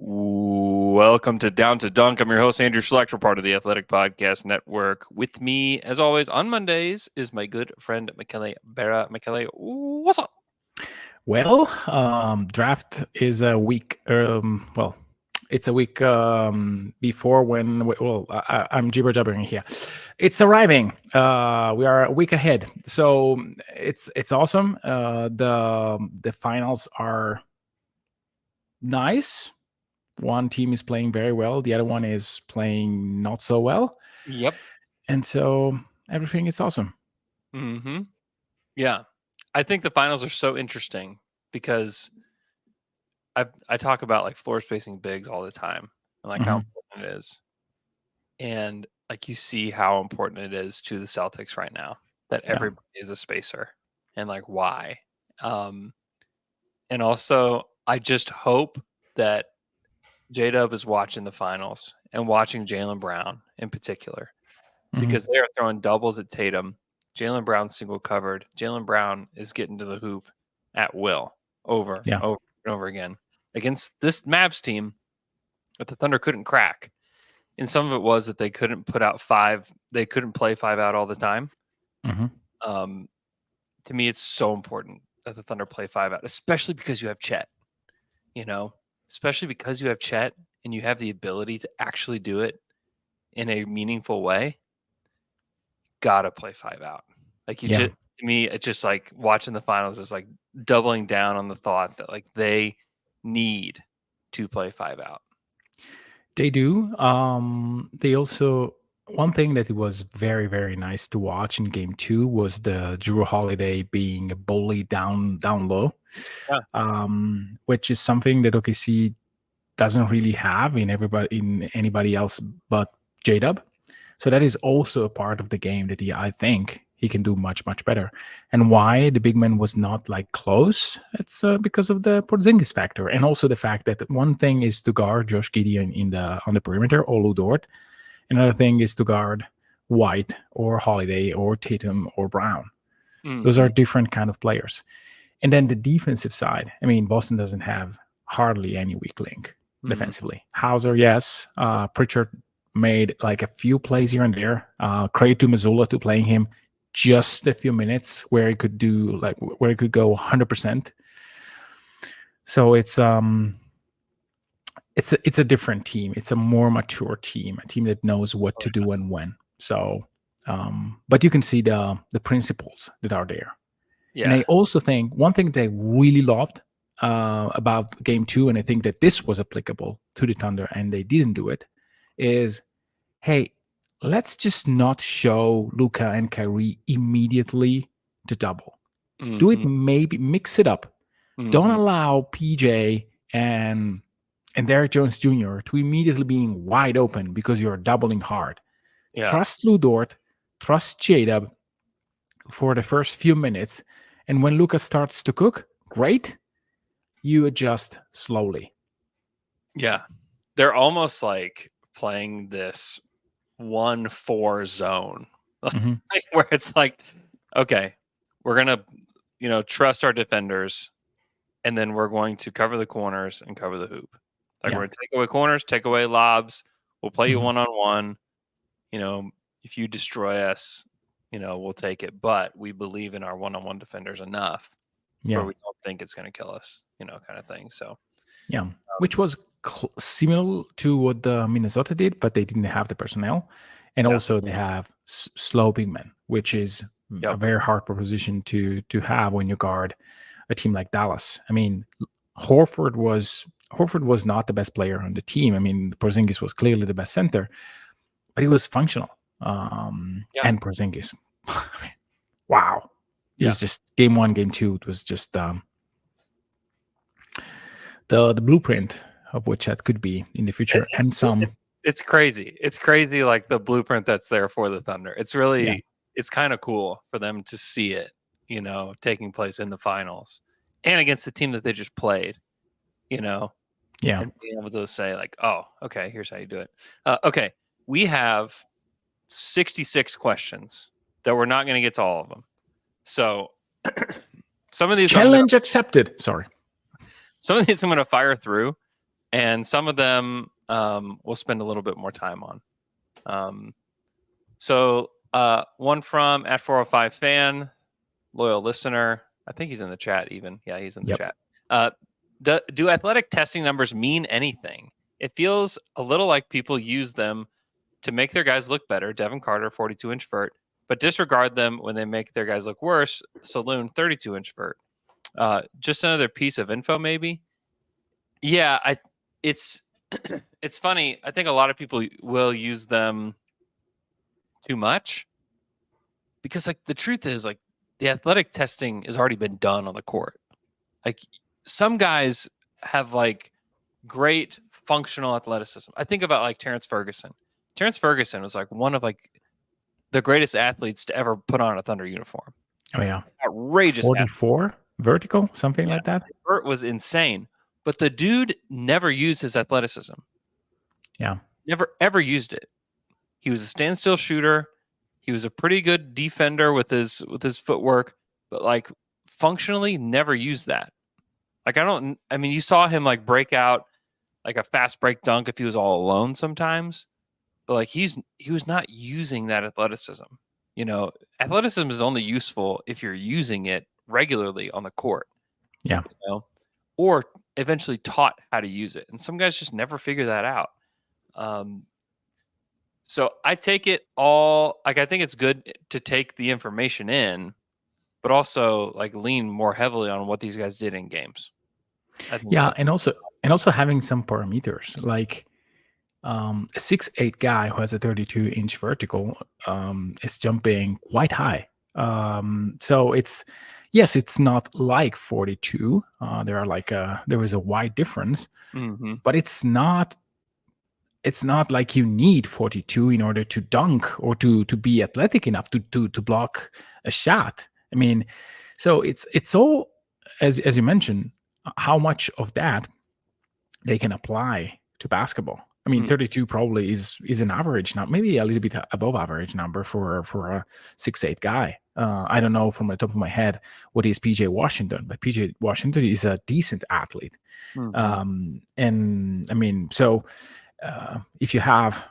Welcome to Down to Dunk. I'm your host, Andrew Schlecht. We're part of the Athletic Podcast Network. With me, as always, on Mondays is my good friend, Michele Berra. Michele, what's up? Well, draft is a week. It's a week before when. I'm jibber jabbering here. It's arriving. We are a week ahead, so it's awesome. The finals are nice. One team is playing very well. The other one is playing not so well. Yep. And so everything is awesome. Mm-hmm. Yeah. I think the finals are so interesting because I talk about like floor spacing bigs all the time and like how important it is. And like you see how important it is to the Celtics right now that everybody is a spacer and like why. And also I just hope that J-Dub is watching the finals and watching Jaylen Brown in particular because they are throwing doubles at Tatum. Jaylen Brown single covered. Jaylen Brown is getting to the hoop at will over and over again against this Mavs team that the Thunder couldn't crack. And some of it was that they couldn't put out five. They couldn't play five out all the time. To me, it's so important that the Thunder play five out, especially because you have Chet, especially because you have Chet and you have the ability to actually do it in a meaningful way. Gotta play five out. Like to me, it's just like watching the finals is like doubling down on the thought that like they need to play five out. They do. They also, one thing that it was very, very nice to watch in game 2 was the Drew Holiday being bullied down low, which is something that OKC doesn't really have in anybody else but J-Dub. So that is also a part of the game that I think he can do much, much better. And why the big man was not like close, it's because of the Porzingis factor. And also the fact that one thing is to guard Josh Giddey on the perimeter, or Lou Dort. Another thing is to guard White or Holiday or Tatum or Brown. Those are different kind of players. And then the defensive side, I mean, Boston doesn't have hardly any weak link defensively. Hauser, yes. Pritchard made like a few plays here and there. Credit to Mazzulla to playing him just a few minutes where he could go 100%. So it's a different team. It's a more mature team, a team that knows what to do and when. So, but you can see the principles that are there. Yeah. And I also think one thing that I really loved about game 2, and I think that this was applicable to the Thunder and they didn't do it, is, hey, let's just not show Luka and Kyrie immediately to double. Do it, maybe mix it up. Don't allow PJ and Derek Jones Jr. to immediately being wide open because you're doubling hard. Yeah. Trust Lou Dort, trust J-Dub for the first few minutes. And when Luka starts to cook, great. You adjust slowly. Yeah. They're almost like playing this 1-4 zone where it's like, okay, we're going to, trust our defenders, and then we're going to cover the corners and cover the hoop. Like we're going to take away corners, take away lobs. We'll play you one-on-one. If you destroy us, we'll take it. But we believe in our one-on-one defenders enough where we don't think it's going to kill us, kind of thing. So, which was similar to what Minnesota did, but they didn't have the personnel. And also they have slow big men, which is a very hard proposition to have when you guard a team like Dallas. I mean, Horford was not the best player on the team. I mean, Porzingis was clearly the best center, but he was functional. And Porzingis, wow. It was just game 1, game 2. It was just the blueprint of what that could be in the future. And some. It's crazy. It's crazy, like the blueprint that's there for the Thunder. It's really, it's kind of cool for them to see it, taking place in the finals and against the team that they just played, and being able to say like, oh, okay, here's how you do it. Okay, we have 66 questions that we're not going to get to all of them. So some of these challenge accepted. Sorry. Some of these I'm going to fire through and some of them we'll spend a little bit more time on. So one from at 405 fan, loyal listener. I think he's in the chat even. Yeah, he's in the chat. Do athletic testing numbers mean anything? It feels a little like people use them to make their guys look better. Devin Carter, 42-inch vert, but disregard them when they make their guys look worse. Saloon, 32-inch vert. Just another piece of info, maybe. Yeah, it's it's funny. I think a lot of people will use them too much because, like, the truth is, like, the athletic testing has already been done on the court. Like, some guys have like great functional athleticism. I think about like Terrence Ferguson. Terrence Ferguson was like one of like the greatest athletes to ever put on a Thunder uniform. Oh yeah, outrageous. 44 athlete. Vertical, something like that. Vert was insane, but the dude never used his athleticism. Yeah, never ever used it. He was a standstill shooter. He was a pretty good defender with his footwork, but like functionally never used that. Like I mean, you saw him like break out like a fast break dunk if he was all alone sometimes, but like he was not using that athleticism. You know, athleticism is only useful if you're using it regularly on the court. Yeah. You know, or eventually taught how to use it. And some guys just never figure that out. So I take it all, like, I think it's good to take the information in, but also like lean more heavily on what these guys did in games. Yeah, and also having some parameters like a 6'8" guy who has a 32-inch vertical is jumping quite high. So it's not like 42. There are like there is a wide difference, but it's not like you need 42 in order to dunk or to be athletic enough to block a shot. I mean, so it's all as you mentioned, how much of that they can apply to basketball. I mean, 32 probably is an average now, maybe a little bit above average number for a 6'8" guy. I don't know from the top of my head what is PJ Washington, but PJ Washington is a decent athlete. And I mean, so if you have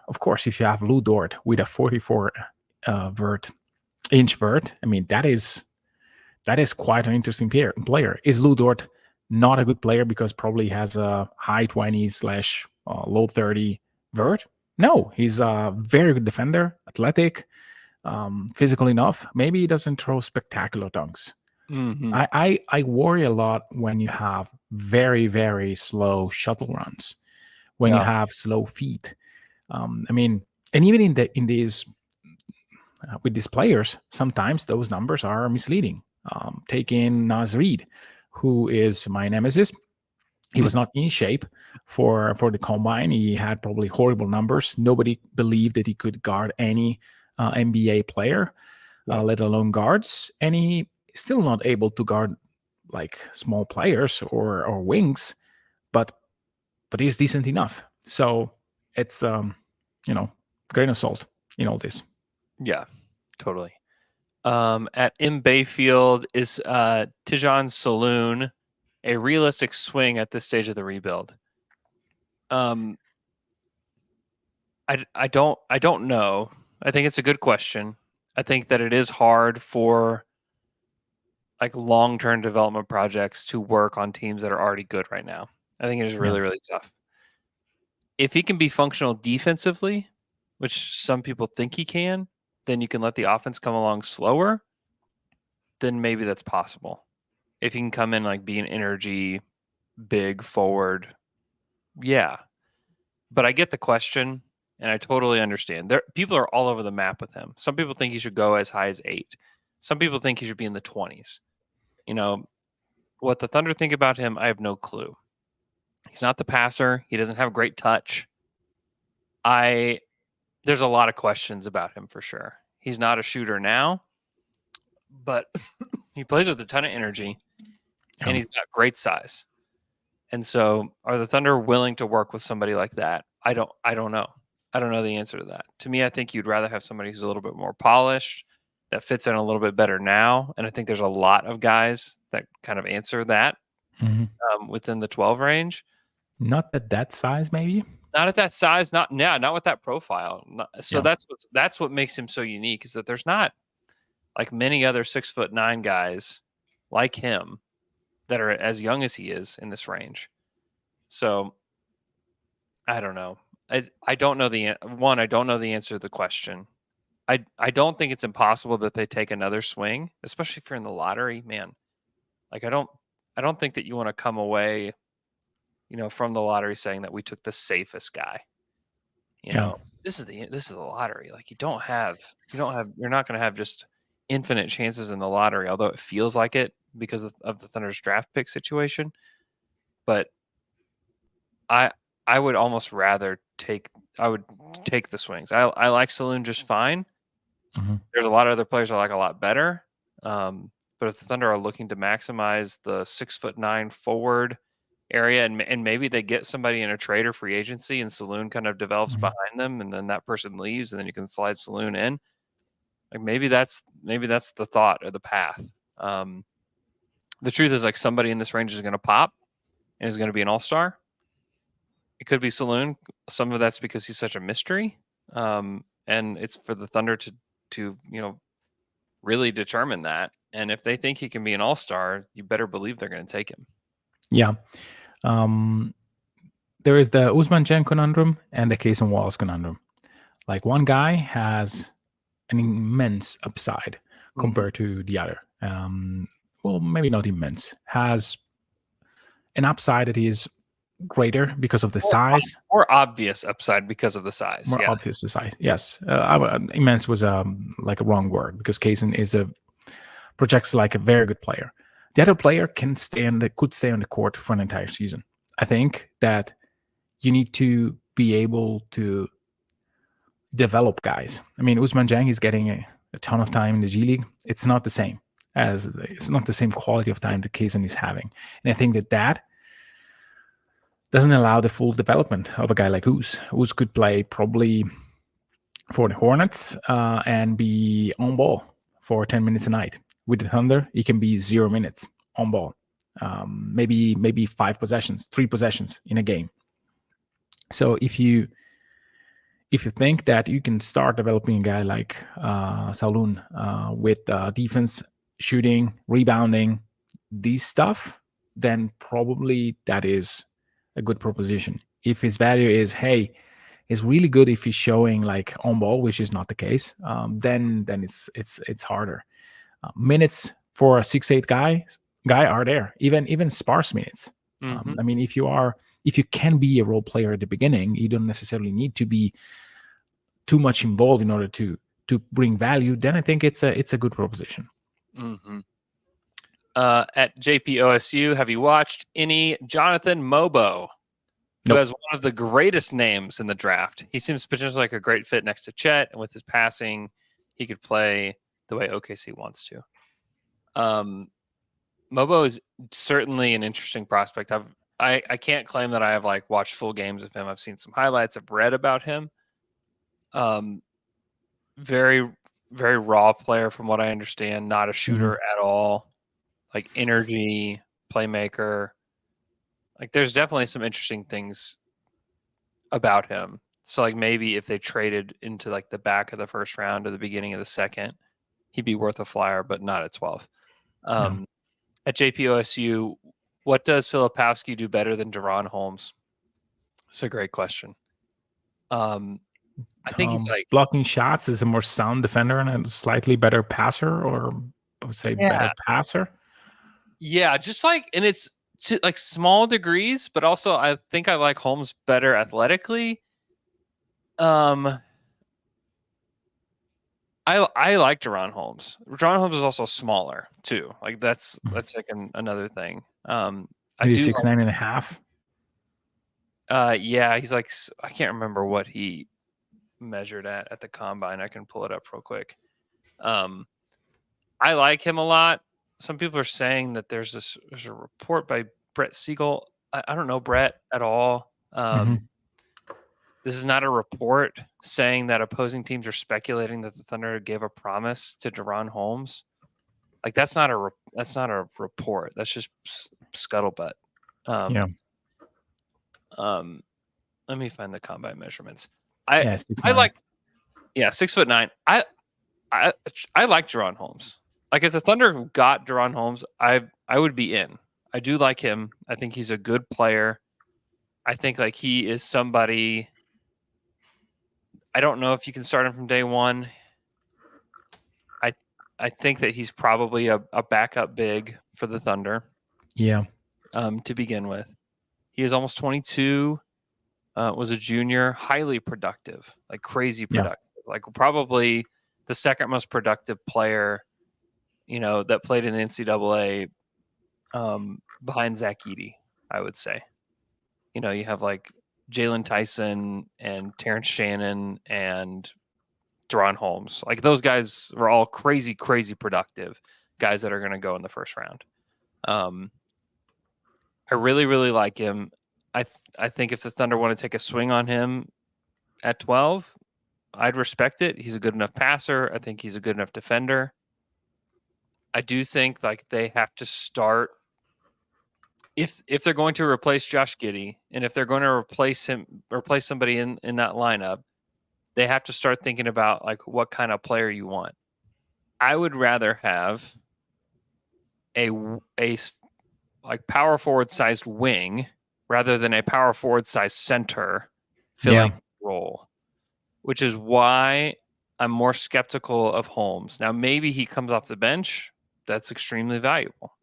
Lou Dort with a 44 inch vert, I mean, that is quite an interesting player. Is Lou Dort not a good player because probably has a high 20s / low 30 vert? No, he's a very good defender, athletic, physical enough. Maybe he doesn't throw spectacular dunks. I worry a lot when you have very, very slow shuttle runs, when you have slow feet. I mean, and even in these with these players, sometimes those numbers are misleading. Take in Naz Reid, who is my nemesis. He was not in shape for the combine. He had probably horrible numbers. Nobody believed that he could guard any NBA player, let alone guards. And he still not able to guard like small players or wings, but he's decent enough. So it's grain of salt in all this. Yeah, totally. At M Bayfield, is Tijon Saloon a realistic swing at this stage of the rebuild? I don't know. I think it's a good question. I think that it is hard for like long-term development projects to work on teams that are already good right now. I think it is really, really tough. If he can be functional defensively, which some people think he can, then you can let the offense come along slower. Then maybe that's possible. If he can come in like be an energy, big forward, yeah. But I get the question, and I totally understand. People are all over the map with him. Some people think he should go as high as 8. Some people think he should be in the 20s. You know, what the Thunder think about him, I have no clue. He's not the passer. He doesn't have great touch. There's a lot of questions about him for sure. He's not a shooter now, but he plays with a ton of energy, and he's got great size. And so, are the Thunder willing to work with somebody like that? I don't know. I don't know the answer to that. To me, I think you'd rather have somebody who's a little bit more polished, that fits in a little bit better now. And I think there's a lot of guys that kind of answer that within the 12 range. Not at that size, maybe. Not at that size, not with that profile. So Yeah. that's what makes him so unique, is that there's not like many other 6'9" guys like him that are as young as he is in this range. So I don't know. I don't know I don't know the answer to the question. I don't think it's impossible that they take another swing, especially if you're in the lottery, man. Like I don't think that you want to come away, from the lottery saying that we took the safest guy. Yeah. This is the lottery. Like you're not going to have just infinite chances in the lottery, although it feels like it because of the Thunder's draft pick situation. But I I would almost rather take the swings. I like Saloon just fine. Mm-hmm. There's a lot of other players I like a lot better. But if the Thunder are looking to maximize the 6'9" forward area, and maybe they get somebody in a trade or free agency, and Saloon kind of develops Mm-hmm. behind them, and then that person leaves, and then you can slide Saloon in. Like maybe that's the thought or the path. The truth is, like, somebody in this range is going to pop and is going to be an all-star. It could be Saloon. Some of that's because he's such a mystery, and it's for the Thunder to really determine that. And if they think he can be an all-star, you better believe they're going to take him. Yeah. There is the Usman Chen conundrum and the Cason Wallace conundrum. Like, one guy has an immense upside compared to the other. Well, maybe not immense. Has an upside that is greater because of the size. More obvious upside because of the size. More obvious the size. Yes. Immense was like a wrong word, because Cason projects like a very good player. The other player could stay on the court for an entire season. I think that you need to be able to develop guys. I mean, Usman Jang is getting a ton of time in the G League. It's not the same quality of time that Kazan is having. And I think that doesn't allow the full development of a guy like Uz. Uz could play probably for the Hornets and be on ball for 10 minutes a night. With the Thunder, it can be 0 minutes on ball. Maybe 3 possessions in a game. So if you think that you can start developing a guy like Saloon with defense, shooting, rebounding, these stuff, then probably that is a good proposition. If his value is, hey, it's really good if he's showing like on ball, which is not the case, then it's harder. Minutes for a 6'8" guy are there, even sparse minutes. I mean, if you can be a role player at the beginning, you don't necessarily need to be too much involved in order to bring value. Then I think it's a good proposition. At JPOSU, have you watched any Jonathan Mobo, who has one of the greatest names in the draft? He seems potentially like a great fit next to Chet, and with his passing, he could play the way OKC wants to. Mobo is certainly an interesting prospect. I can't claim that I have like watched full games of him. I've seen some highlights. I've read about him. Very, very raw player from what I understand. Not a shooter at all. Like energy, playmaker. Like there's definitely some interesting things about him. So like maybe if they traded into like the back of the first round or the beginning of the second, he'd be worth a flyer, but not at 12. At JPOSU, what does Filipowski do better than Deron Holmes? That's a great question. I think he's like blocking shots, is a more sound defender and a slightly better passer, or I would say better passer. Yeah, just like, and it's to like small degrees, but also I think I like Holmes better athletically. I like Deron Holmes. Deron Holmes is also smaller too. Like that's like another thing. I do 6'9.5". Yeah, he's like, I can't remember what he measured at the combine. I can pull it up real quick. I like him a lot. Some people are saying that there's a report by Brett Siegel. I don't know Brett at all. This is not a report saying that opposing teams are speculating that the Thunder gave a promise to Deron Holmes. Like that's not a report. That's just scuttlebutt. Let me find the combine measurements. Yeah, I 6'9". like 6'9". I like Jaron Holmes. Like if the Thunder got Jaron Holmes, I would be in. I do like him. I think he's a good player. I think like he is somebody. I don't know if you can start him from day one. I think that he's probably a backup big for the Thunder. Yeah. To begin with, he is almost 22. Was a junior, highly productive, like crazy productive, like probably the second most productive player, that played in the NCAA behind Zach Edey, I would say. You have like Jalen Tyson and Terrence Shannon and Deron Holmes. Like those guys were all crazy, crazy productive guys that are going to go in the first round. I really, really like him. I think if the Thunder want to take a swing on him at 12, I'd respect it. He's a good enough passer. I think he's a good enough defender. I do think like they have to start if they're going to replace Josh Giddey, and if they're going to replace somebody in that lineup, they have to start thinking about like what kind of player you want. I would rather have a like power forward sized wing rather than a power forward sized center filling the role, which is why I'm more skeptical of Holmes. Now, maybe he comes off the bench. That's extremely valuable.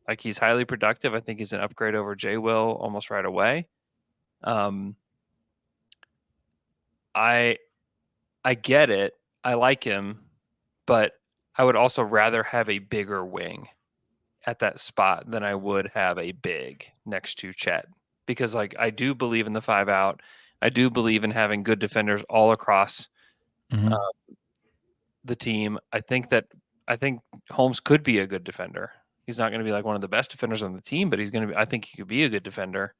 Like he's highly productive. I think he's an upgrade over Jay Will almost right away. I get it. I like him, but I would also rather have a bigger wing at that spot than I would have a big next to Chet, because like I do believe in the 5 out. I do believe in having good defenders all across the team. I think Holmes could be a good defender. He's not going to be like one of the best defenders on the team, but I think he could be a good defender.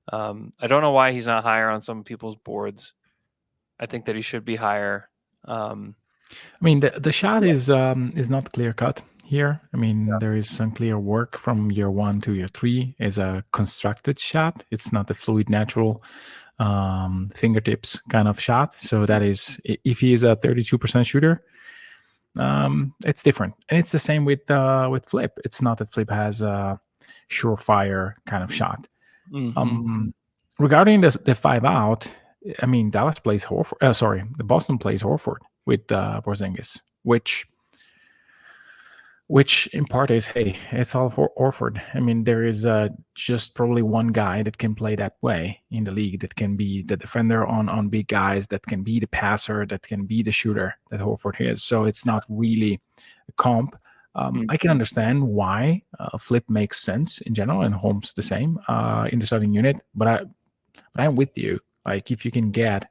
I don't know why he's not higher on some people's boards. I think that he should be higher. I mean, the shot is not clear cut here. I mean, there is some clear work from year 1 to year 3 is a constructed shot. It's not a fluid, natural fingertips kind of shot. So that is, if he is a 32% shooter, it's different. And it's the same with Flip. It's not that Flip has a surefire kind of shot. Regarding the 5 out, I mean, Dallas plays Horford. The Boston plays Horford with Porzingis, which in part is, hey, it's all for Horford. I mean, there is just probably one guy that can play that way in the league, that can be the defender on big guys, that can be the passer, that can be the shooter that Horford is. So it's not really a comp. I can understand why Flip makes sense in general, and Holmes the same in the starting unit. But I'm with you. Like if you can get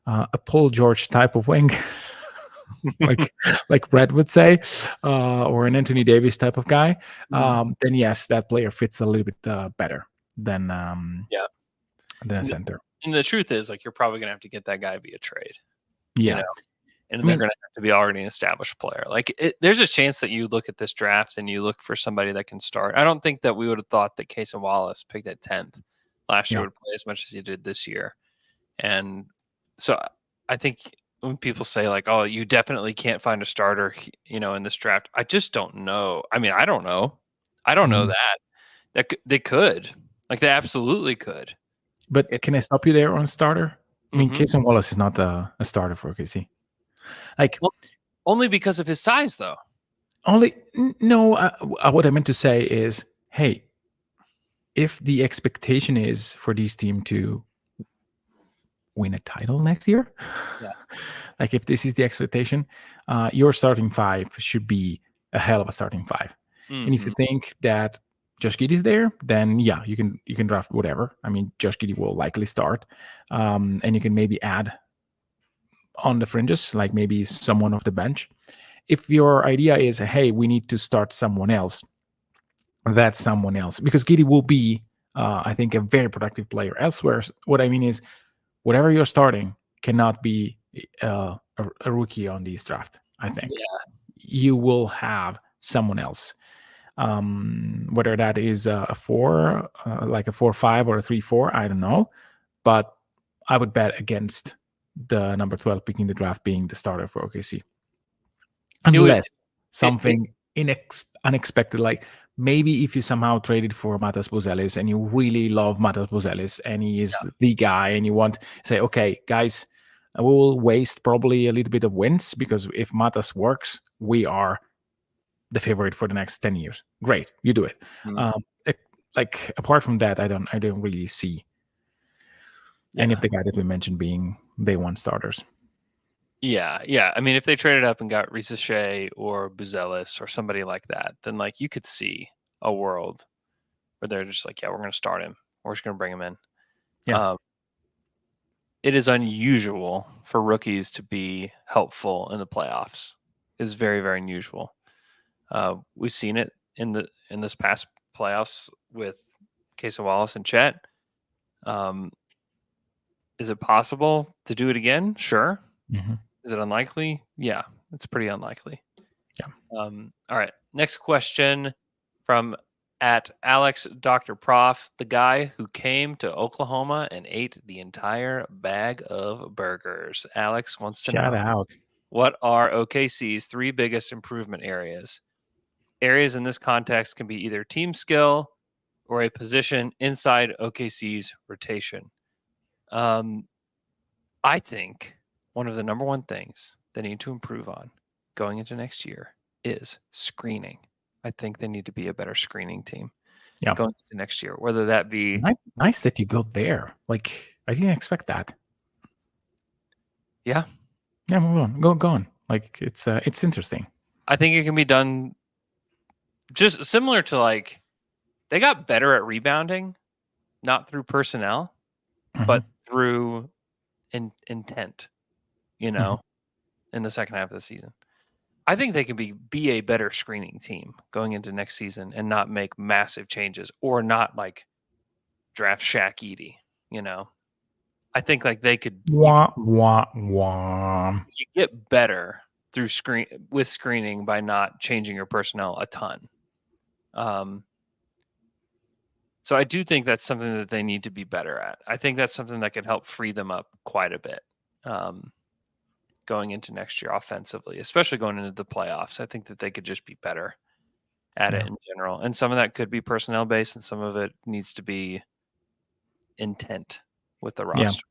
a Paul George type of wing, like Brett would say, or an Anthony Davis type of guy, then yes, that player fits a little bit better than a center. And the truth is, like, you're probably going to have to get that guy via trade. Yeah. And they're going to have to be already an established player. Like, there's a chance that you look at this draft and you look for somebody that can start. I don't think that we would have thought that Casey Wallace picked at 10th last year would play as much as he did this year. And so I think when people say like, oh, you definitely can't find a starter, in this draft, I just don't know. I mean, I don't know. I don't know that they could, like, they absolutely could. But can I stop you there on starter? I mean, Casey Wallace is not a starter for OKC. Like, only because of his size, though. What I meant to say is, hey, if the expectation is for this team to win a title next year, like if this is the expectation, your starting 5 should be a hell of a starting 5. And if you think that Josh Giddey is there, then you can draft whatever. I mean, Josh Giddey will likely start, and you can maybe add on the fringes, like maybe someone off the bench. If your idea is, hey, we need to start someone else, that's someone else, because Giddey will be, I think, a very productive player elsewhere. What I mean is, whatever you're starting cannot be a rookie on this draft. I think you will have someone else. Whether that is a 4, like a 4-5 or a 3-4, I don't know. But I would bet against the number 12 picking the draft being the starter for OKC. It would. Unless something unexpected, like maybe if you somehow traded for Matas Bozelis and you really love Matas Bozelis and he is the guy, and you want to say, okay, guys, we will waste probably a little bit of wins, because if Matas works, we are the favorite for the next 10 years. Great, you do it. Like apart from that, I don't really see any of the guys that we mentioned being day one starters. Yeah. I mean, if they traded up and got Risache or Buzelis or somebody like that, then like you could see a world where they're just like, yeah, we're going to start him. We're just going to bring him in. Yeah. It is unusual for rookies to be helpful in the playoffs. It's very, very unusual. We've seen it in this past playoffs with Casey Wallace and Chet. Is it possible to do it again? Sure. Mm-hmm. Is it unlikely? Yeah, it's pretty unlikely. Yeah. All right. Next question from at Alex Dr. Prof, the guy who came to Oklahoma and ate the entire bag of burgers. Alex wants to Shout know, out. what are OKC's 3 biggest improvement areas? Areas in this context can be either team skill or a position inside OKC's rotation. I think one of the number one things they need to improve on going into next year is screening. I think they need to be a better screening team going into next year, whether that be... Nice that you go there. Like, I didn't expect that. Yeah. Yeah, move on. Go on. Like, it's interesting. I think it can be done just similar to, like, they got better at rebounding, not through personnel, but through intent, in the second half of the season. I think they can be a better screening team going into next season and not make massive changes, or not like draft Shaq Edey, I think like they could you get better through screening by not changing your personnel a ton. So I do think that's something that they need to be better at. I think that's something that could help free them up quite a bit going into next year offensively, especially going into the playoffs. I think that they could just be better at it in general. And some of that could be personnel based, and some of it needs to be intent with the roster.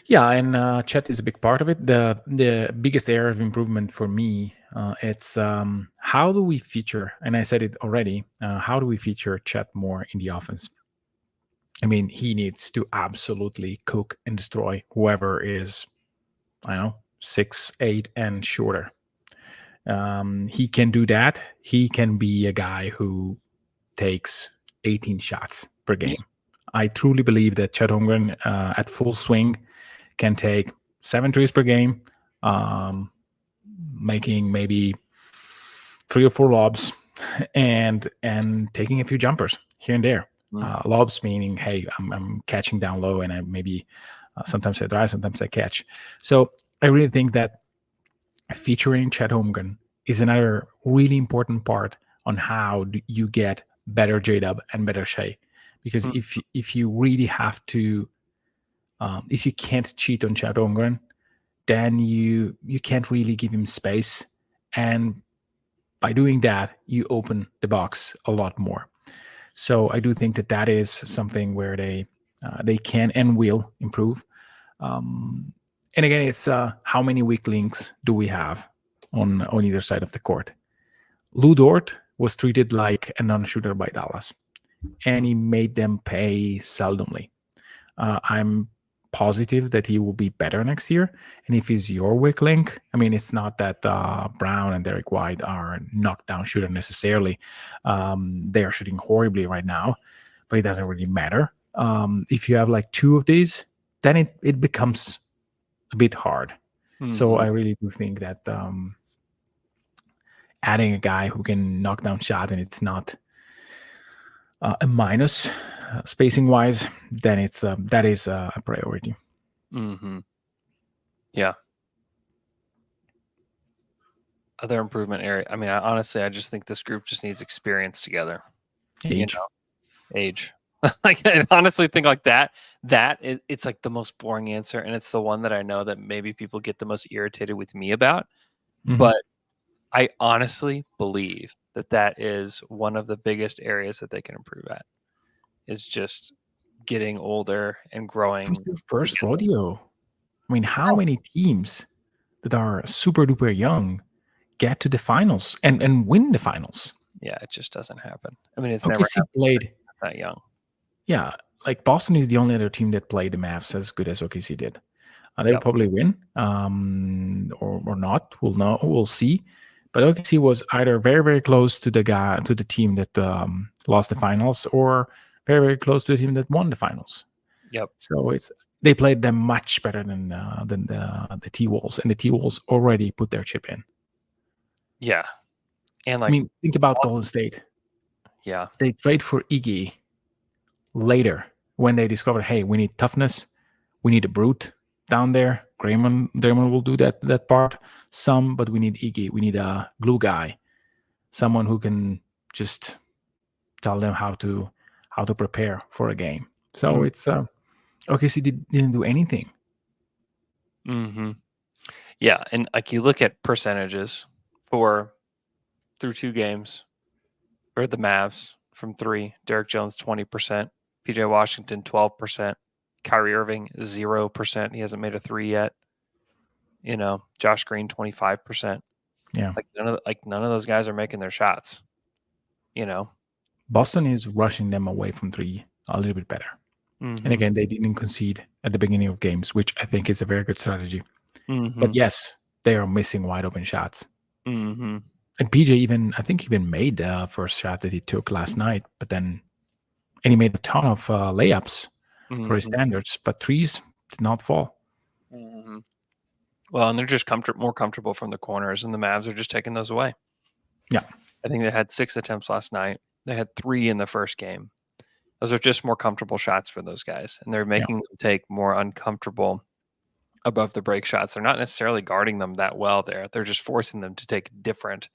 Yeah, and chat is a big part of it. The biggest area of improvement for me, it's how do we feature, and I said it already, how do we feature Chet more in the offense? I mean, he needs to absolutely cook and destroy whoever is, 6'8" and shorter. He can do that. He can be a guy who takes 18 shots per game. Yeah. I truly believe that Chet Holmgren at full swing can take 7 threes per game, making maybe 3 or 4 lobs, and taking a few jumpers here and there. Lobs meaning, hey, I'm catching down low, and I maybe sometimes I drive, sometimes I catch. So I really think that featuring Chet Holmgren is another really important part on how you get better J-Dub and better Shea. Because if you really have to, if you can't cheat on Chet Holmgren, then you can't really give him space. And by doing that, you open the box a lot more. So I do think that is something where they can and will improve. And again, it's how many weak links do we have on either side of the court? Lou Dort was treated like a non-shooter by Dallas, and he made them pay seldomly. I'm positive that he will be better next year. And if he's your weak link, I mean, it's not that Brown and Derek White are knockdown shooter necessarily. They are shooting horribly right now, but it doesn't really matter. If you have like 2 of these, then it becomes a bit hard. So I really do think that adding a guy who can knock down shot and it's not a minus spacing wise, then it's that is a priority. Yeah. Other improvement area. I mean, honestly, I just think this group just needs experience together. Age. Age. Like, I honestly think like that. It's like the most boring answer, and it's the one that I know that maybe people get the most irritated with me about. But I honestly believe that is one of the biggest areas that they can improve at. Is just getting older and growing. It's their first rodeo. I mean, how many teams that are super duper young get to the finals and win the finals? Yeah, it just doesn't happen. I mean, it's OKC never happened played that young. Yeah, like Boston is the only other team that played the Mavs as good as OKC did. They'll probably win, or not. We'll know. We'll see. But OKC was either very, very close to the team that lost the finals, or very, very close to the team that won the finals. Yep. So they played them much better than the T-Wolves, and the T-Wolves already put their chip in. Yeah, and like, I mean, think about Golden State. Yeah, they trade for Iggy later when they discovered, hey, we need toughness, we need a brute down there. Draymond will do that part some, but we need Iggy. We need a glue guy, someone who can just tell them how to prepare for a game. So it's OKC didn't do anything. Yeah, and like you look at percentages through 2 games for the Mavs from 3. Derek Jones 20%, PJ Washington 12%, Kyrie Irving 0%. He hasn't made a 3 yet. Josh Green 25%. Yeah, none of those guys are making their shots. Boston is rushing them away from 3 a little bit better. And again, they didn't concede at the beginning of games, which I think is a very good strategy. But yes, they are missing wide open shots. And PJ even made the first shot that he took last night, and he made a ton of layups for his standards, but threes did not fall. Well, and they're just more comfortable from the corners, and the Mavs are just taking those away. Yeah. I think they had 6 attempts last night. They had 3 in the first game. Those are just more comfortable shots for those guys, and they're making them take more uncomfortable above the break shots. They're not necessarily guarding them that well there. They're just forcing them to take different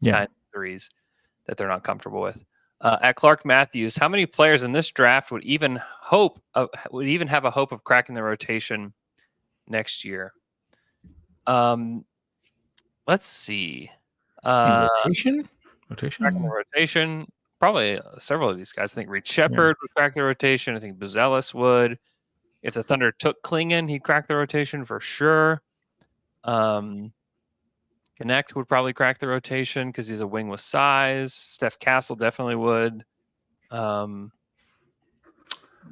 kind of threes that they're not comfortable with. At Clark Matthews, how many players in this draft would even have a hope of cracking the rotation next year? Let's see. Rotation? Cracking the rotation. Probably several of these guys. I think Reed Shepherd would crack the rotation. I think Buzelis would. If the Thunder took Klingon, he'd crack the rotation for sure. Connect would probably crack the rotation because he's a wing with size. Steph Castle definitely would.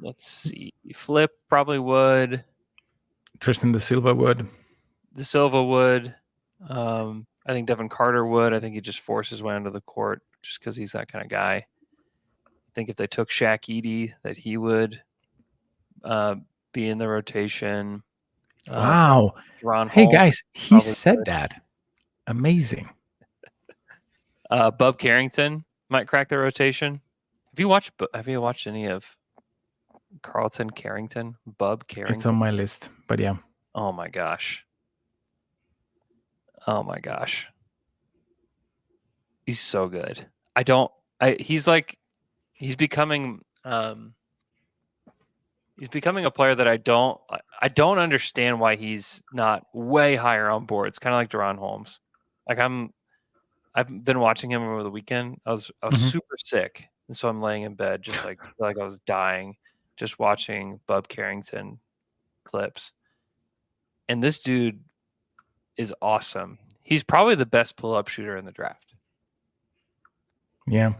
Let's see. Flip probably would. Tristan Da Silva would. Da Silva would. I think Devin Carter would. I think he just forces his way onto the court just because he's that kind of guy. I think if they took Shaq Edey, that he would be in the rotation. Wow. Hey, guys, he said that. Amazing. Bub Carrington might crack the rotation. Have you watched any of Carlton Carrington? Bub Carrington? It's on my list, but yeah. Oh my gosh. He's so good. He's becoming a player that I don't understand why he's not way higher on board. It's kind of like Deron Holmes. Like I've been watching him over the weekend. I was super sick, and so I'm laying in bed just like I was dying, just watching Bub Carrington clips. And this dude is awesome. He's probably the best pull-up shooter in the draft. Yeah.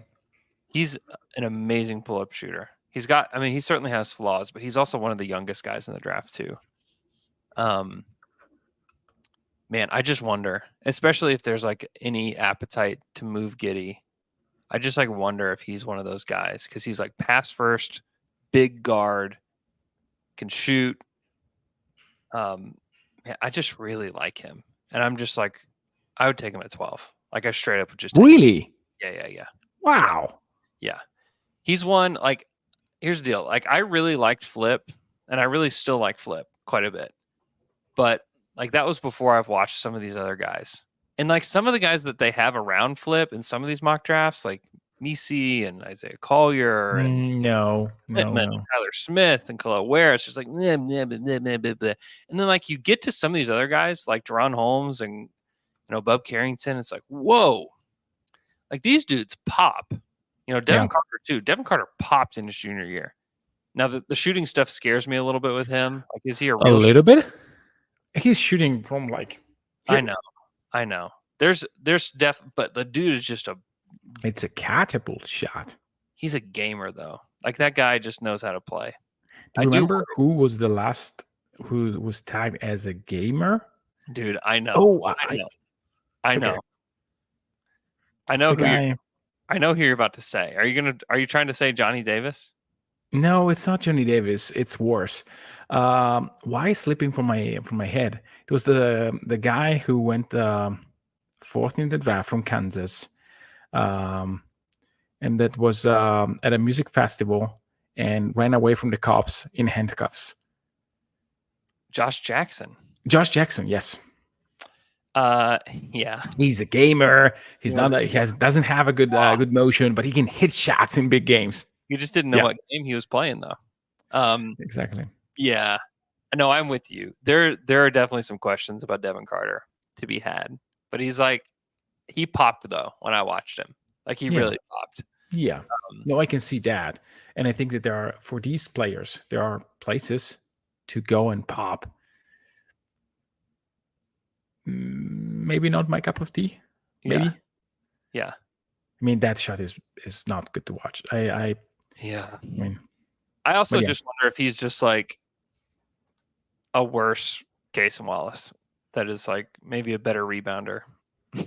He's an amazing pull-up shooter. He certainly has flaws, but he's also one of the youngest guys in the draft too. Man, I just wonder, especially if there's like any appetite to move Giddey. I just wonder if he's one of those guys because he's like pass first, big guard, can shoot. Man, I just really like him, and I'm just like, I would take him at 12. Like I straight up would just really. Yeah. Wow. Yeah. He's one. Like, here's the deal. Like I really liked Flip, and I really still like Flip quite a bit, but like that was before I've watched some of these other guys. And like some of the guys that they have around Flip in some of these mock drafts, like Misi and Isaiah Collier and No. Pittman and Tyler Smith and Khalil Ware, it's just like, bleh, bleh, bleh, bleh, bleh, bleh. And then like you get to some of these other guys like Deron Holmes and Bub Carrington, it's like, whoa, like these dudes pop. Devin Carter too. Devin Carter popped in his junior year. Now the shooting stuff scares me a little bit with him. Like, is he a little bit? He's shooting from like. Here. I know. There's but the dude is just It's a catapult shot. He's a gamer though. Like that guy just knows how to play. Do you remember who was the last who was tagged as a gamer? Dude, I know. Oh, I know. Okay. I know who you're about to say. Are you trying to say Johnny Davis? No, it's not Johnny Davis. It's worse. Why is slipping from my head? It was the guy who went fourth in the draft from Kansas, and that was at a music festival and ran away from the cops in handcuffs. Josh Jackson. Josh Jackson, yes. Yeah. He's a gamer. He's not. Doesn't have a good motion, but he can hit shots in big games. You just didn't know what game he was playing, though. Exactly. Yeah. No, I'm with you. There are definitely some questions about Devin Carter to be had, but he popped though when I watched him. Like he really popped. Yeah. No, I can see that, and I think that for these players, there are places to go and pop. Maybe not my cup of tea. Maybe. Yeah. I mean, that shot is not good to watch. I mean, I also just wonder if he's just like a worse Cason Wallace. That is like maybe a better rebounder.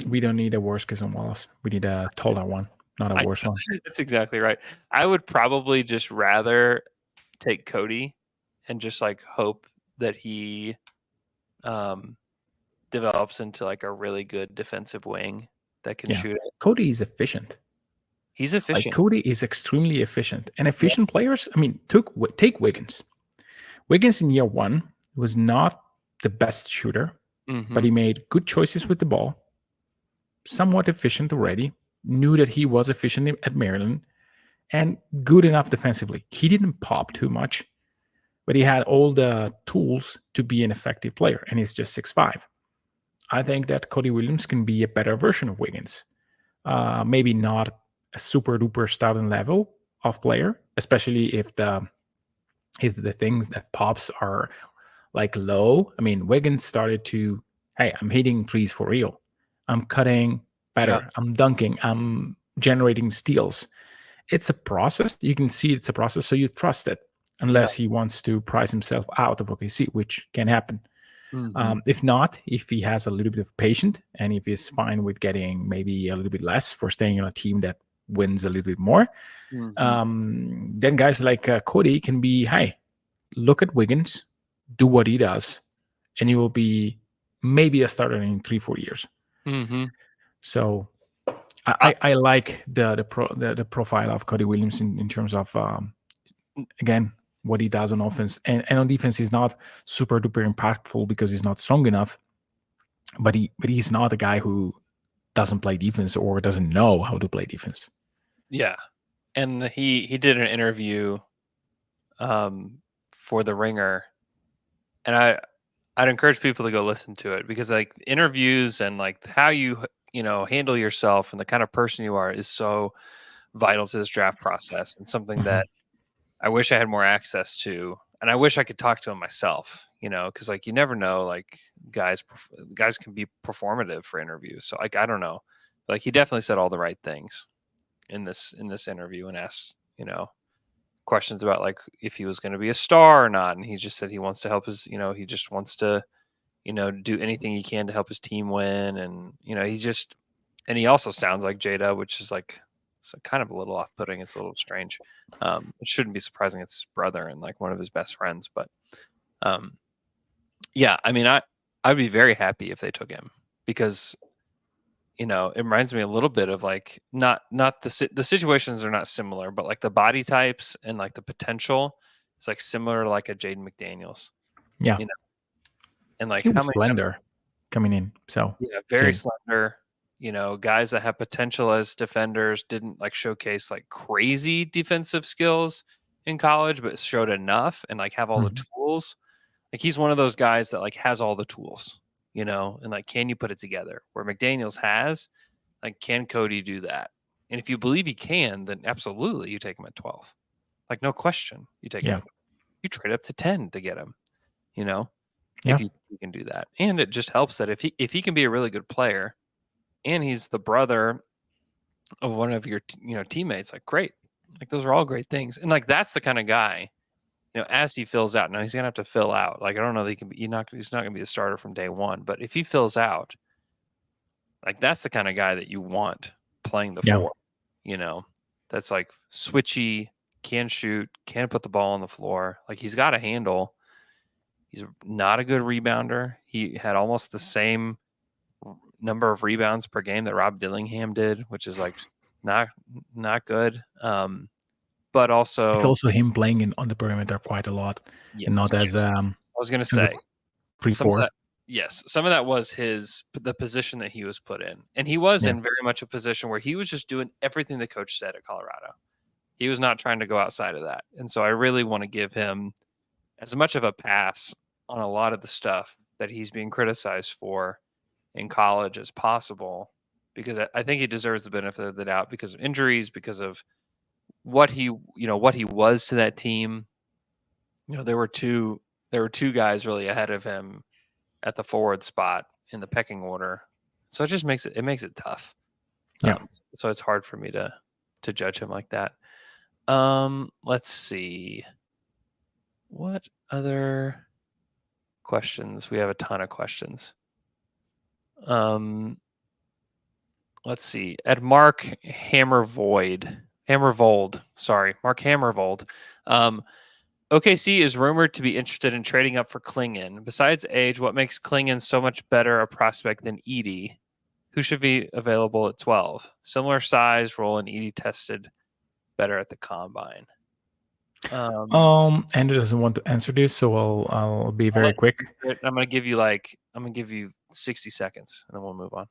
We don't need a worse Cason Wallace. We need a taller one, not a worse one. That's exactly right. I would probably just rather take Cody and just like hope that he develops into like a really good defensive wing that can shoot it. Cody is efficient. He's efficient. Like Cody is extremely efficient. And efficient players, I mean, take Wiggins. Wiggins in year one was not the best shooter, but he made good choices with the ball. Somewhat efficient already. Knew that he was efficient at Maryland and good enough defensively. He didn't pop too much, but he had all the tools to be an effective player, and he's just 6'5". I think that Cody Williams can be a better version of Wiggins. Maybe not a super duper starting level of player, especially if the things that pops are like low. I mean, Wiggins started to, hey, I'm hitting threes for real. I'm cutting better. Yeah. I'm dunking. I'm generating steals. It's a process. You can see it's a process, so you trust it, unless he wants to price himself out of OKC, which can happen. If not, if he has a little bit of patience and if he's fine with getting maybe a little bit less for staying on a team that wins a little bit more, then guys like Cody can be, hey, look at Wiggins, do what he does, and you will be maybe a starter in 3-4 years. So I like the profile of Cody Williams in terms of again, what he does on offense, and on defense he's not super duper impactful because he's not strong enough, but he's not a guy who doesn't play defense or doesn't know how to play defense. Yeah. And he did an interview for The Ringer, and I'd encourage people to go listen to it, because like interviews and like how you handle yourself and the kind of person you are is so vital to this draft process, and something that I wish I had more access to, and I wish I could talk to him myself, because like you never know, like guys can be performative for interviews. So like I don't know, like he definitely said all the right things in this interview and asked questions about like if he was going to be a star or not, and he just said he wants to help his he just wants to do anything he can to help his team win, and he also sounds like Jada, which is like, it's kind of a little off-putting. It's a little strange. It shouldn't be surprising. It's his brother and like one of his best friends. But yeah, I mean, I'd be very happy if they took him, because it reminds me a little bit of like not the situations are not similar, but like the body types and like the potential is like similar to like a Jaden McDaniels. Yeah, and like he was slender. coming in. So yeah, very slender. Guys that have potential as defenders didn't like showcase like crazy defensive skills in college, but showed enough and like have all the tools. Like he's one of those guys that like has all the tools, and like can you put it together? Where McDaniels has, like, can Cody do that? And if you believe he can, then absolutely you take him at 12. Like no question, you take him. You trade up to 10 to get him. If you can do that. And it just helps that if he can be a really good player and he's the brother of one of your teammates, like great. Like those are all great things. And like that's the kind of guy, as he fills out. Now he's gonna have to fill out. Like I don't know that he can be he's not gonna be the starter from day one, but if he fills out, like that's the kind of guy that you want playing the four. That's like switchy, can shoot, can put the ball on the floor. Like he's got a handle. He's not a good rebounder. He had almost the same number of rebounds per game that Rob Dillingham did, which is like not good. But also it's also him playing on the perimeter quite a lot, and not as I was going to say 3-4. Yes, some of that was the position that he was put in, and he was in very much a position where he was just doing everything the coach said at Colorado. He was not trying to go outside of that, and so I really want to give him as much of a pass on a lot of the stuff that he's being criticized for in college as possible, because I think he deserves the benefit of the doubt because of injuries, because of what he was to that team. There were two guys really ahead of him at the forward spot in the pecking order. So it just makes it tough. So it's hard for me to judge him like that. Let's see. What other questions? We have a ton of questions. Let's see. At Mark Hammervold. Mark Hammervold. OKC is rumored to be interested in trading up for Klingon. Besides age, what makes Klingon so much better a prospect than Edey, who should be available at 12? Similar size, role, and Edey tested better at the combine. Andrew doesn't want to answer this, so I'll be very quick. I'm gonna give you 60 seconds, and then we'll move on.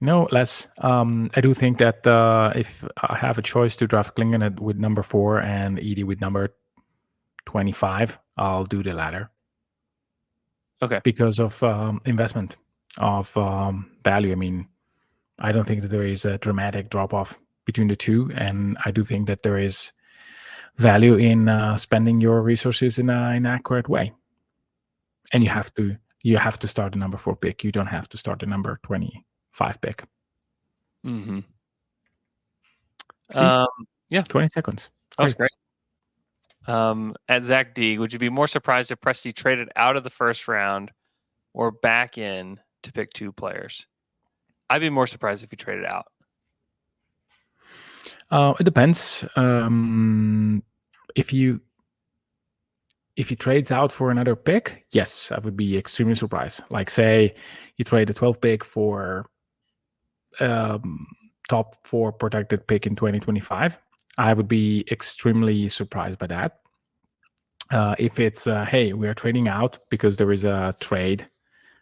No, less. I do think that if I have a choice to draft Klingon with number 4 and Edey with number 25, I'll do the latter. Okay. Because of investment of value. I mean, I don't think that there is a dramatic drop-off between the two, and I do think that there is value in spending your resources in an accurate way. And you have to start the number 4 pick. You don't have to start the number 25 pick. Mm-hmm. Yeah, 20 seconds. That's great. At Zach D, would you be more surprised if Presti traded out of the first round or back in to pick 2 players? I'd be more surprised if he traded out. It depends. If he trades out for another pick, yes, I would be extremely surprised. Like, say you trade a 12 pick for top 4 protected pick in 2025. I would be extremely surprised by that. If it's, hey, we are trading out because there is a trade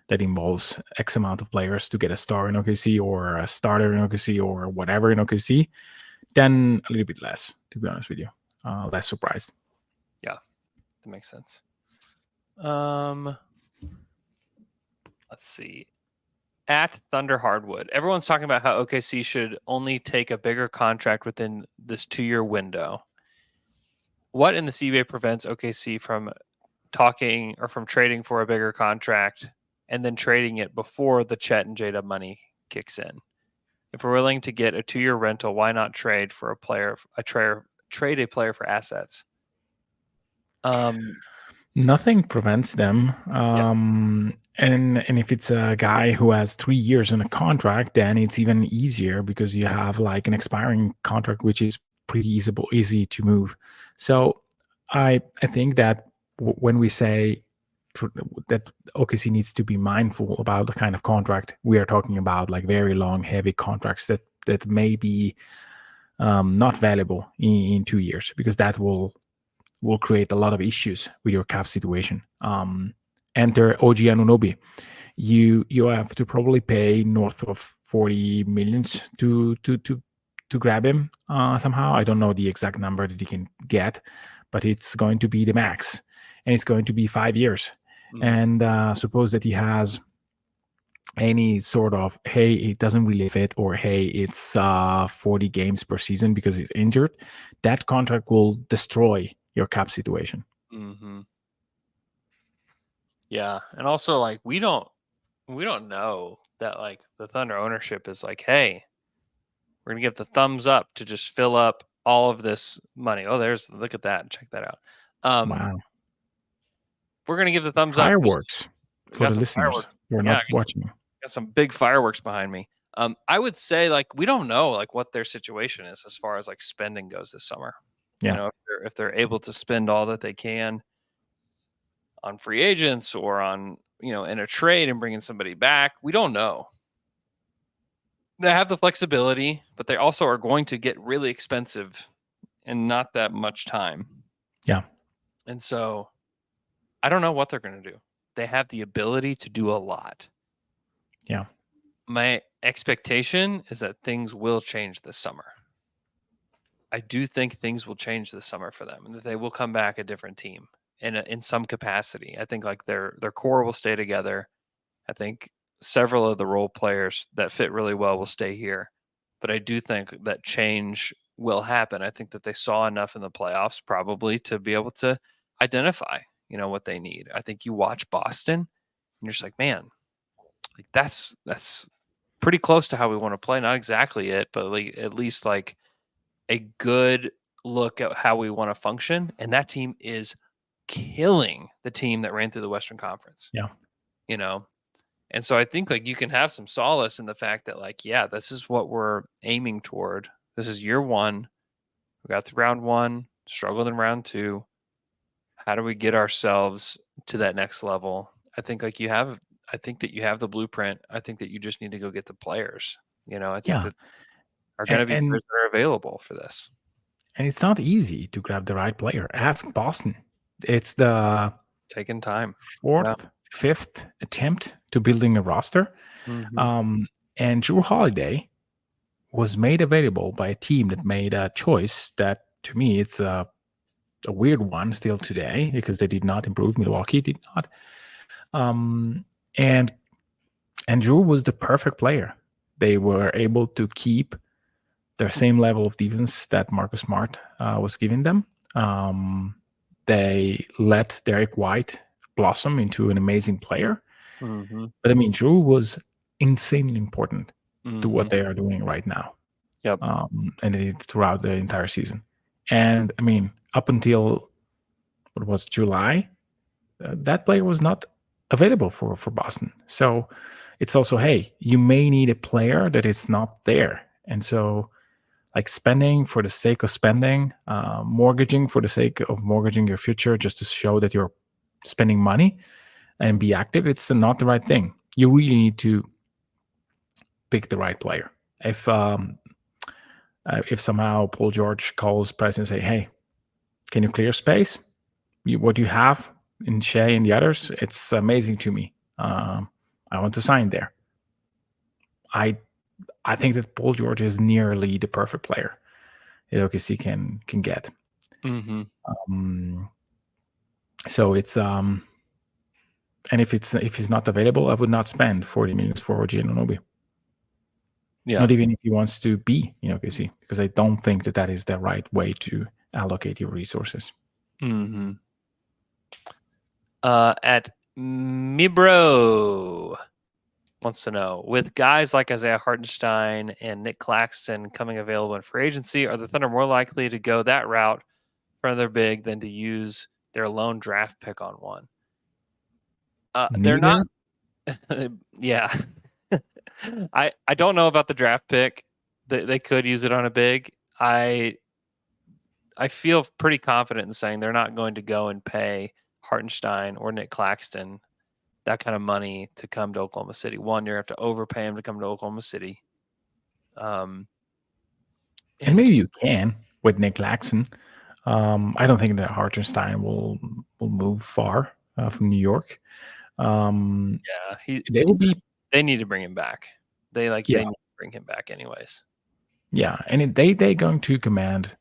that involves X amount of players to get a star in OKC or a starter in OKC or whatever in OKC, then a little bit less, to be honest with you. Less surprised. Yeah, that makes sense. Let's see. At Thunder Hardwood, everyone's talking about how OKC should only take a bigger contract within this 2-year window. What in the CBA prevents OKC from talking or from trading for a bigger contract and then trading it before the Chet and J-Dub money kicks in? If we're willing to get a 2-year rental, why not trade for a player for assets? Nothing prevents them. And if it's a guy who has 3 years on a contract, then it's even easier because you have like an expiring contract, which is pretty easy to move. So I think that when we say that OKC needs to be mindful about the kind of contract, we are talking about like very long, heavy contracts that may be not valuable in 2 years, because that will create a lot of issues with your cap situation. Enter OG Anunoby. you have to probably pay north of 40 millions to grab him somehow. I don't know the exact number that you can get, but it's going to be the max, and it's going to be 5 years. And suppose that he has any sort of, hey, it doesn't really fit, or hey, it's 40 games per season because he's injured, that contract will destroy your cap situation. Yeah, and also like we don't know that like the Thunder ownership is like, hey, we're gonna give the thumbs up to just fill up all of this money. Oh, look at that, check that out. Wow. We're gonna give the thumbs up. Fireworks for the listeners who are not watching. Got some big fireworks behind me. I would say like we don't know like what their situation is as far as like spending goes this summer. Yeah. You know, if they're able to spend all that they can on free agents or on, you know, in a trade and bringing somebody back, we don't know. They have the flexibility, but they also are going to get really expensive in not that much time. Yeah. And so I don't know what they're going to do. They have the ability to do a lot. Yeah. My expectation is that things will change this summer. I do think things will change this summer for them, and that they will come back a different team in some capacity. I think like their core will stay together. I think several of the role players that fit really well will stay here, but I do think that change will happen. I think that they saw enough in the playoffs probably to be able to identify, you know, what they need. I think you watch Boston and you're just like, man, like that's pretty close to how we want to play. Not exactly it, but like at least like a good look at how we want to function. And that team is killing the team that ran through the Western Conference. Yeah. You know, and so I think like you can have some solace in the fact that like, yeah, this is what we're aiming toward. This is year one. We got through round one, struggled in round two. How do we get ourselves to that next level? I think like I think that you have the blueprint. I think that you just need to go get the players. You know, I think that are going to be players that are available for this. And it's not easy to grab the right player. Ask Boston. It's the taking time. Fourth, fifth attempt to building a roster. And Jrue Holiday was made available by a team that made a choice that, to me, it's a weird one still today, because they did not improve. Milwaukee did not. And Jrue was the perfect player. They were able to keep their same level of defense that Marcus Smart was giving them. They let Derek White blossom into an amazing player. But I mean, Jrue was insanely important to what they are doing right now. Yep. And it throughout the entire season. And I mean, up until what was July, that player was not available for Boston. So it's also, hey, you may need a player that is not there. And so like spending for the sake of spending, mortgaging for the sake of mortgaging your future just to show that you're spending money and be active, it's not the right thing. You really need to pick the right player. If somehow Paul George calls Price and say, hey, can you clear space? What you have in Shea and the others, it's amazing to me. I want to sign there. I think that Paul George is nearly the perfect player that OKC can get. So it's and if he's not available, I would not spend 40 million for OG Anunoby. Yeah. Not even if he wants to be in OKC, because I don't think that is the right way to allocate your resources. At Mibro wants to know, with guys like Isaiah Hartenstein and Nick Claxton coming available in free agency, are the Thunder more likely to go that route for their big than to use their lone draft pick on one? They're not. Yeah. I don't know about the draft pick. They could use it on a big. I feel pretty confident in saying they're not going to go and pay Hartenstein or Nick Claxton that kind of money to come to Oklahoma City. One, you have to overpay him to come to Oklahoma City. And maybe you can with Nick Claxton. I don't think that Hartenstein will move far from New York. They will be. They need to bring him back. They need to bring him back anyways. Yeah, and they going to command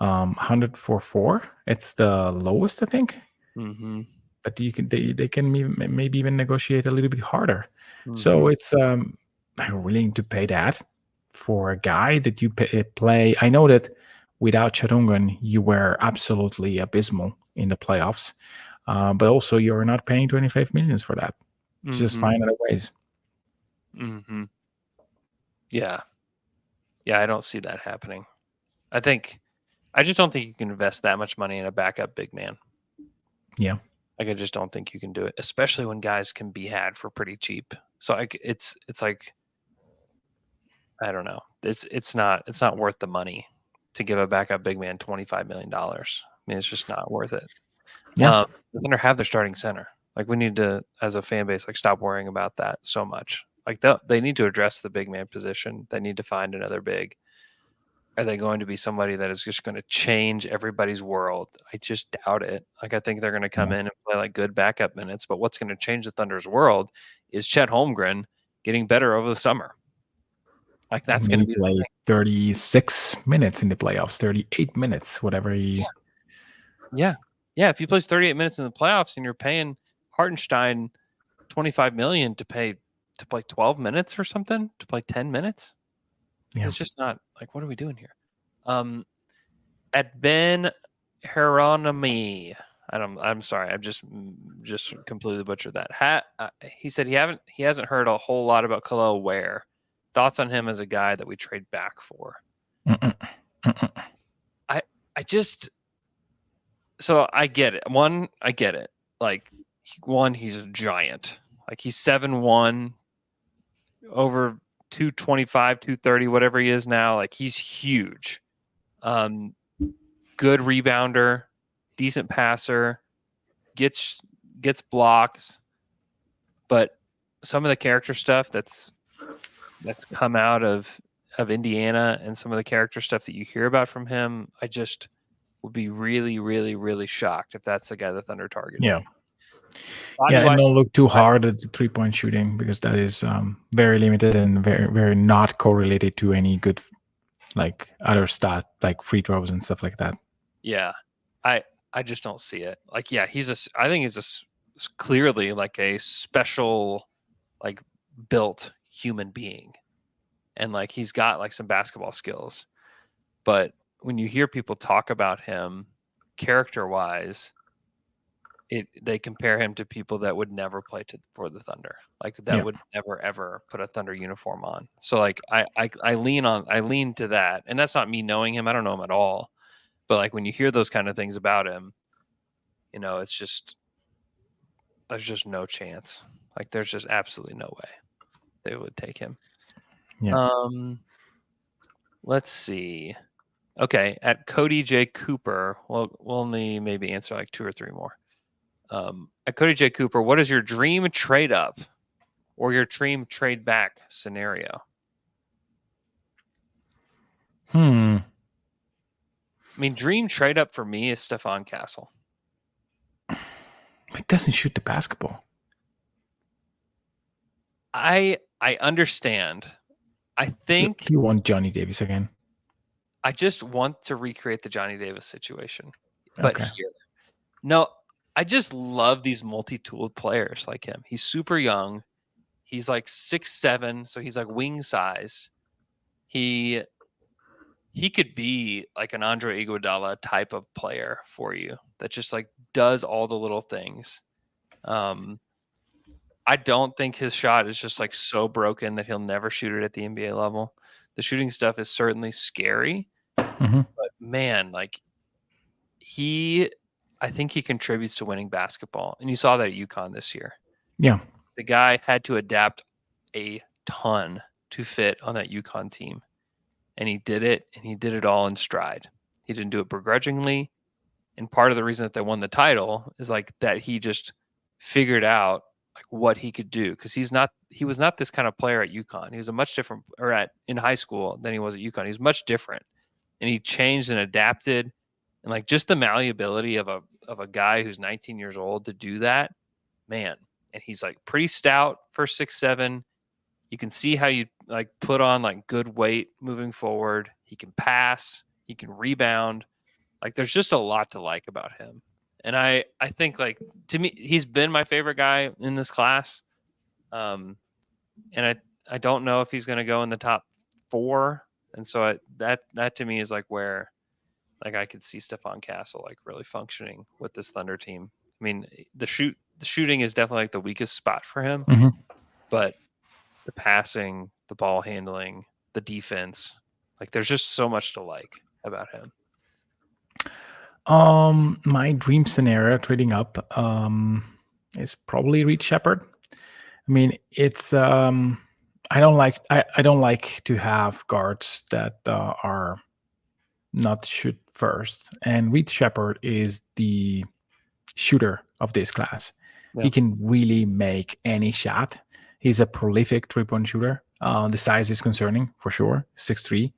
104.4. It's the lowest, I think. Mm-hmm. But they can maybe even negotiate a little bit harder. Mm-hmm. So it's I'm willing to pay that for a guy that you play. I know that without Charongan, you were absolutely abysmal in the playoffs, but also you're not paying 25 million for that. Mm-hmm. Just find other ways. Mm-hmm. Yeah. Yeah, I don't see that happening. I just don't think you can invest that much money in a backup big man. Yeah. Like, I just don't think you can do it, especially when guys can be had for pretty cheap. So it's like, I don't know. It's not worth the money to give a backup big man $25 million. I mean, it's just not worth it. Yeah. The Thunder have their starting center. Like, we need to, as a fan base, like, stop worrying about that so much. Like, they need to address the big man position. They need to find another big. Are they going to be somebody that is just going to change everybody's world? I just doubt it. Like, I think they're going to come in and play like good backup minutes, but what's going to change the Thunder's world is Chet Holmgren getting better over the summer. Like, that's going to be play 36 minutes in the playoffs, 38 minutes, whatever he. Yeah. If he plays 38 minutes in the playoffs and you're paying Hartenstein $25 million to play 12 minutes or something, to play 10 minutes, it's just not like, what are we doing here? At Ben Hieronymi, I'm sorry, I've just completely butchered that. He said he hasn't heard a whole lot about Khalil Ware. Thoughts on him as a guy that we trade back for? I just, so I get it. I get it. Like, he's a giant. Like, he's 7'1", over 225, 230, whatever he is now. Like, he's huge. Good rebounder, decent passer, gets blocks, but some of the character stuff that's come out of Indiana and some of the character stuff that you hear about from him, I just would be really, really, really shocked if that's the guy the Thunder targeted. Yeah. And don't look too hard at the 3-point shooting, because that is very limited and very, very not correlated to any good, like, other stat, like free throws and stuff like that. Yeah. I just don't see it. Like, yeah, I think he's clearly like a special, like, built human being. And like, he's got like some basketball skills. But when you hear people talk about him character-wise, they compare him to people that would never play for the Thunder, like that would never ever put a Thunder uniform on. So like, I lean to that, and that's not me knowing him. I don't know him at all, but like, when you hear those kind of things about him, it's just, there's just no chance. Like, there's just absolutely no way they would take him. Yeah. Let's see. Okay, at Cody J. Cooper, we'll only maybe answer like 2 or 3 more. At Cody J. Cooper, what is your dream trade up or your dream trade back scenario? I mean, dream trade up for me is Stephon Castle. He doesn't shoot the basketball. I understand. I think you want Johnny Davis again. I just want to recreate the Johnny Davis situation. But no, I just love these multi-tooled players like him. He's super young. He's like 6'7", so he's like wing size. He could be like an Andre Iguodala type of player for you that just like does all the little things. I don't think his shot is just like so broken that he'll never shoot it at the NBA level. The shooting stuff is certainly scary, but man, like, I think he contributes to winning basketball. And you saw that at UConn this year. Yeah. The guy had to adapt a ton to fit on that UConn team. And he did it, and he did it all in stride. He didn't do it begrudgingly. And part of the reason that they won the title is like that he just figured out like what he could do, because he was not this kind of player at UConn. He was a much different, in high school than he was at UConn. He was much different, and he changed and adapted, and like just the malleability of a guy who's 19 years old to do that, man. and he's like pretty stout for 6'7". You can see how you like put on like good weight moving forward. He can pass, he can rebound. Like there's just a lot to like about him. And I think like to me he's been my favorite guy in this class. And I don't know if he's going to go in the top 4. And so that to me is like where like I could see Stephon Castle like really functioning with this Thunder team. I mean, the shooting is definitely like the weakest spot for him, but the passing, the ball handling, the defense, like there's just so much to like about him. My dream scenario trading up is probably Reed Shepherd. I mean, it's I don't like to have guards that are not shoot first, and Reed Shepherd is the shooter of this class. Yeah. He can really make any shot. He's a prolific 3-point shooter. The size is concerning for sure, 6'3".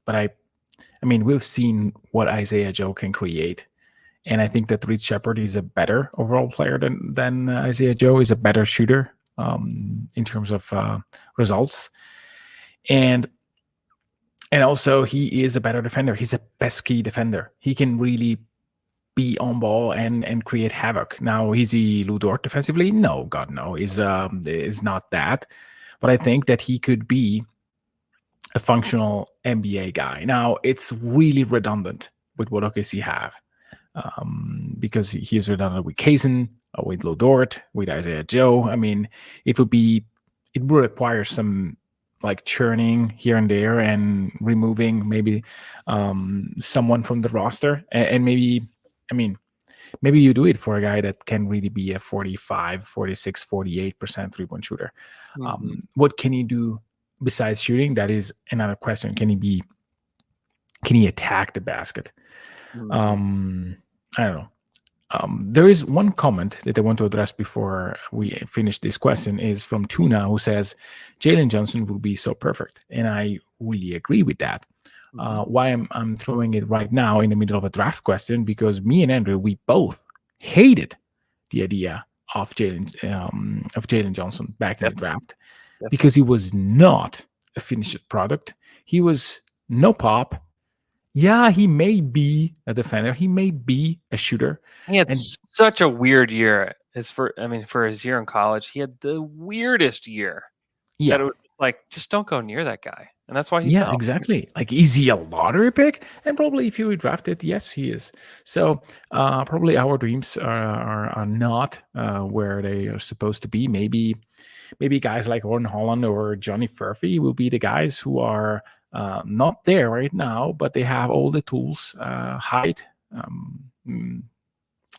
But I mean, we've seen what Isaiah Joe can create, and I think that Reed Shepherd is a better overall player than Isaiah Joe. Is a better shooter in terms of results, and also he is a better defender. He's a pesky defender. He can really be on ball and create havoc. Now, is he Lou Dort defensively? No, God no. Is not that. But I think that he could be a functional NBA guy. Now, it's really redundant with what OKC have because he's redundant with Kaysen, with Lou Dort, with Isaiah Joe. I mean, it would require some like churning here and there and removing maybe someone from the roster and maybe, I mean, maybe you do it for a guy that can really be a 45, 46, 48% 3-point shooter. What can he do besides shooting? That is another question. Can he attack the basket? I don't know. There is one comment that I want to address before we finish this question is from Tuna, who says Jalen Johnson will be so perfect. And I really agree with that. Why I'm throwing it right now in the middle of a draft question, because me and Andrew, we both hated the idea of Jalen Johnson back in the draft because he was not a finished product. He was no pop. Yeah, he may be a defender. He may be a shooter. He had such a weird year. For his year in college, he had the weirdest year. Yeah, that it was like, just don't go near that guy. And that's why he fell. Exactly. Like, is he a lottery pick? And probably if you redrafted, yes, he is. So probably our dreams are not where they are supposed to be. Maybe guys like Gordon Holland or Johnny Furphy will be the guys who are not there right now, but they have all the tools, height,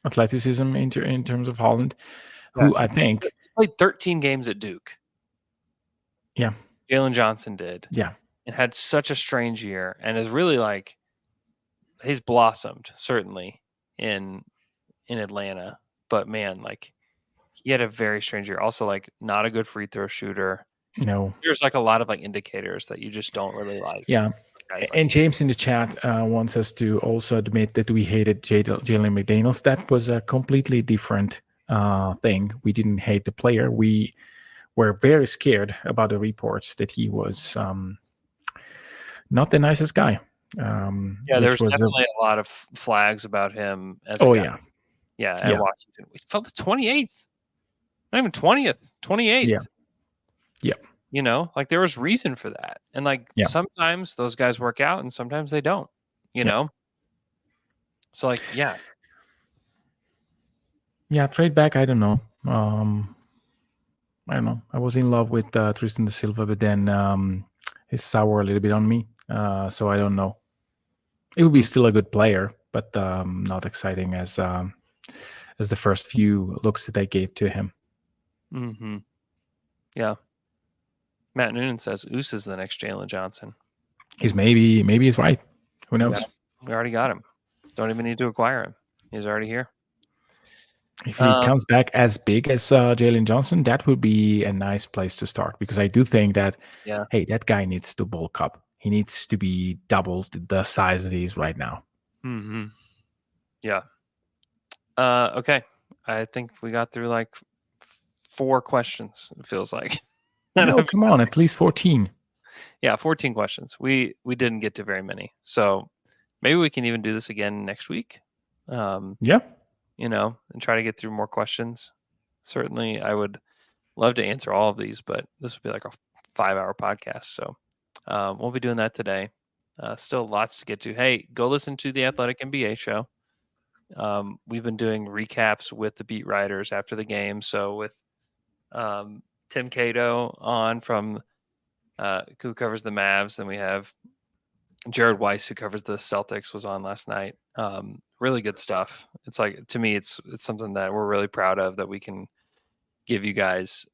athleticism in terms of Holland, who I think played 13 games at Duke. Yeah. Jalen Johnson did. Yeah. And had such a strange year and is really like he's blossomed certainly in Atlanta. But man, like he had a very strange year. Also, like not a good free throw shooter. No. There's like a lot of like indicators that you just don't really like. Yeah. And James in the chat wants us to also admit that we hated Jalen McDaniels. That was a completely different thing. We didn't hate the player. We were very scared about the reports that he was not the nicest guy. There's definitely a lot of flags about him as a guy. At Washington. We felt the 28th. Not even 20th, 28th. Yeah. You know, like there was reason for that. And like sometimes those guys work out and sometimes they don't, you know? So like, Yeah, trade back, I don't know. I don't know. I was in love with Tristan da Silva, but then he soured a little bit on me. So I don't know. It would be still a good player, but not exciting as the first few looks that I gave to him. Yeah. Matt Noonan says Oos is the next Jalen Johnson. He's maybe he's right. Who knows? We already got him. Don't even need to acquire him. He's already here. If he comes back as big as Jalen Johnson, that would be a nice place to start, because I do think that, hey, that guy needs to bulk up. He needs to be double the size that he is right now. Yeah. Okay. I think we got through like 4 questions, it feels like. No, come on, at least 14. Yeah, 14 questions. We didn't get to very many. So maybe we can even do this again next week. Yeah. And try to get through more questions. Certainly, I would love to answer all of these, but this would be like a 5-hour podcast. So we'll be doing that today. Still lots to get to. Hey, go listen to the Athletic NBA show. We've been doing recaps with the beat writers after the game. So with Tim Cato on from who covers the Mavs, and we have Jared Weiss, who covers the Celtics, was on last night. Really good stuff. It's like, to me, it's something that we're really proud of, that we can give you guys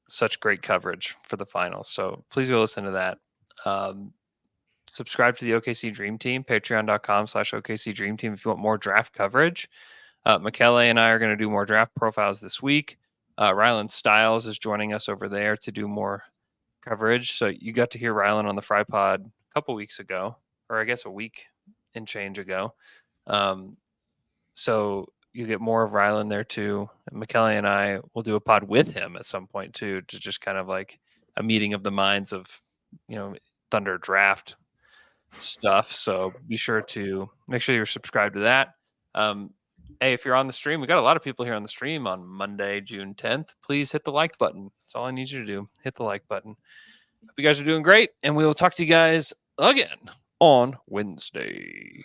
such great coverage for the finals. So please go listen to that. Subscribe to the OKC Dream Team, patreon.com/OKC Dream Team if you want more draft coverage. Michele and I are going to do more draft profiles this week. Rylan Stiles is joining us over there to do more coverage. So you got to hear Rylan on the Fry Pod a couple weeks ago, or I guess a week and change ago. So you get more of Rylan there too. Michele and I will do a pod with him at some point too, to just kind of like a meeting of the minds of, Thunder draft stuff. So be sure to make sure you're subscribed to that. Hey, if you're on the stream, we got a lot of people here on the stream on Monday, June 10th. Please hit the like button. That's all I need you to do. Hit the like button. Hope you guys are doing great, and we will talk to you guys again on Wednesday.